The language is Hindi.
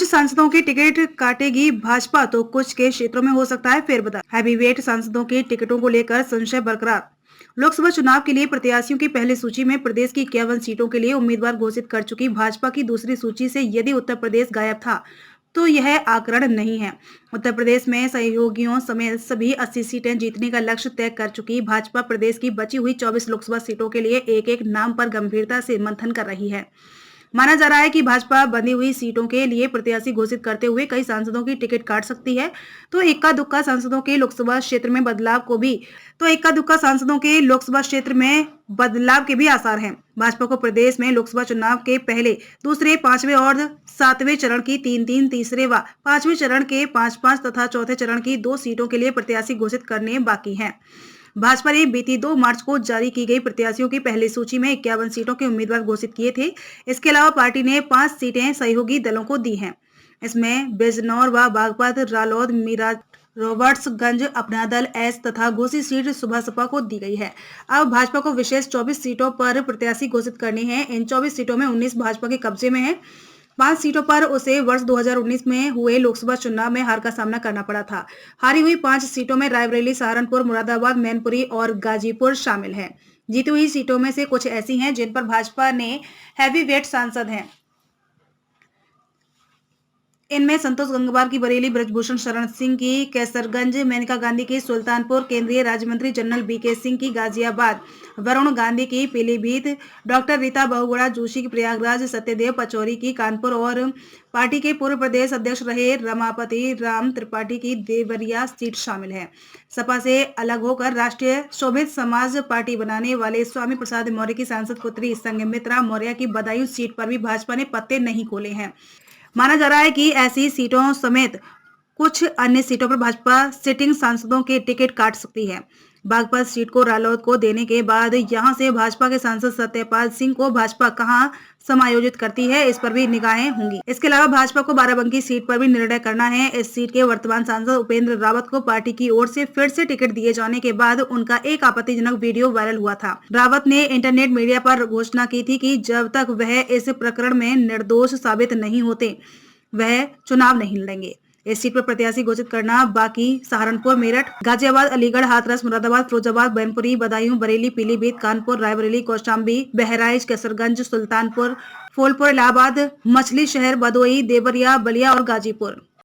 कुछ सांसदों की टिकट काटेगी भाजपा तो कुछ के क्षेत्रों में हो सकता है फेरबदल। हैवीवेट सांसदों की टिकटों को लेकर संशय बरकरार। लोकसभा चुनाव के लिए प्रत्याशियों की पहली सूची में प्रदेश की 51 सीटों के लिए उम्मीदवार घोषित कर चुकी भाजपा की दूसरी सूची से यदि उत्तर प्रदेश गायब था तो यह आकरण नहीं है। उत्तर प्रदेश में सहयोगियों समेत सभी 80 सीटें जीतने का लक्ष्य तय कर चुकी भाजपा प्रदेश की बची हुई 24 लोकसभा सीटों के लिए एक एक नाम पर गंभीरता से मंथन कर रही है। माना जा रहा है कि भाजपा बंधी हुई सीटों के लिए प्रत्याशी घोषित करते हुए कई सांसदों की टिकट काट सकती है, तो इक्का दुक्का सांसदों के लोकसभा क्षेत्र में बदलाव के भी आसार हैं। भाजपा को प्रदेश में लोकसभा चुनाव के पहले, दूसरे, पांचवें और सातवें चरण की 3-3, तीसरे व पांचवें चरण के 5-5 तथा चौथे चरण की 2 सीटों के लिए प्रत्याशी घोषित करने बाकी हैं। भाजपा ने बीती 2 मार्च को जारी की गई प्रत्याशियों की पहली सूची में 51 सीटों के उम्मीदवार घोषित किए थे। इसके अलावा पार्टी ने 5 सीटें सहयोगी दलों को दी हैं। इसमें बिजनौर व बागपत, रालोद, मीरठ, रॉबर्ट्सगंज अपना दल एस तथा घोसी सीट सुबह सपा को दी गई है। अब भाजपा को विशेष 24 सीटों पर प्रत्याशी घोषित करनी है। इन 24 सीटों में 19 भाजपा के कब्जे में है। 5 सीटों पर उसे वर्ष 2019 में हुए लोकसभा चुनाव में हार का सामना करना पड़ा था। हारी हुई 5 सीटों में रायबरेली, सहारनपुर, मुरादाबाद, मैनपुरी और गाजीपुर शामिल हैं। जीती हुई सीटों में से कुछ ऐसी हैं जिन पर भाजपा ने हैवीवेट सांसद हैं। इनमें संतोष गंगवार की बरेली, ब्रजभूषण शरण सिंह की कैसरगंज, मेनका गांधी की सुल्तानपुर, केंद्रीय राज्य मंत्री जनरल बीके सिंह की गाजियाबाद, वरुण गांधी की पीलीभीत, डॉक्टर रीता बहुगुणा जोशी की प्रयागराज, सत्यदेव पचौरी की कानपुर और पार्टी के पूर्व प्रदेश अध्यक्ष रहे रमापति राम त्रिपाठी की देवरिया सीट शामिल है। सपा से अलग होकर राष्ट्रीय शोभित समाज पार्टी बनाने वाले स्वामी प्रसाद मौर्य की सांसद पुत्री संघमित्रा मौर्य की बदायूं सीट पर भी भाजपा ने पत्ते नहीं खोले हैं। माना जा रहा है कि ऐसी सीटों समेत कुछ अन्य सीटों पर भाजपा सिटिंग सांसदों के टिकट काट सकती है। बागपत सीट को रालोद को देने के बाद यहां से भाजपा के सांसद सत्यपाल सिंह को भाजपा कहां समायोजित करती है, इस पर भी निगाहें होंगी। इसके अलावा भाजपा को बाराबंकी सीट पर भी निर्णय करना है। इस सीट के वर्तमान सांसद उपेंद्र रावत को पार्टी की ओर से फिर से टिकट दिए जाने के बाद उनका एक आपत्तिजनक वीडियो वायरल हुआ था। रावत ने इंटरनेट मीडिया पर घोषणा की थी कि जब तक वह इस प्रकरण में निर्दोष साबित नहीं होते, वह चुनाव नहीं लड़ेंगे। इस सीट पर प्रत्याशी घोषित करना बाकी सहारनपुर, मेरठ, गाजियाबाद, अलीगढ़, हाथरस, मुरादाबाद, फिरोजाबाद, मैनपुरी, बदायूं, बरेली, पीलीभीत, कानपुर, रायबरेली, कौशाम्बी, बहराइच, कैसरगंज, सुल्तानपुर, फूलपुर, इलाहाबाद, मछली शहर, भदोही, देवरिया, बलिया और गाजीपुर।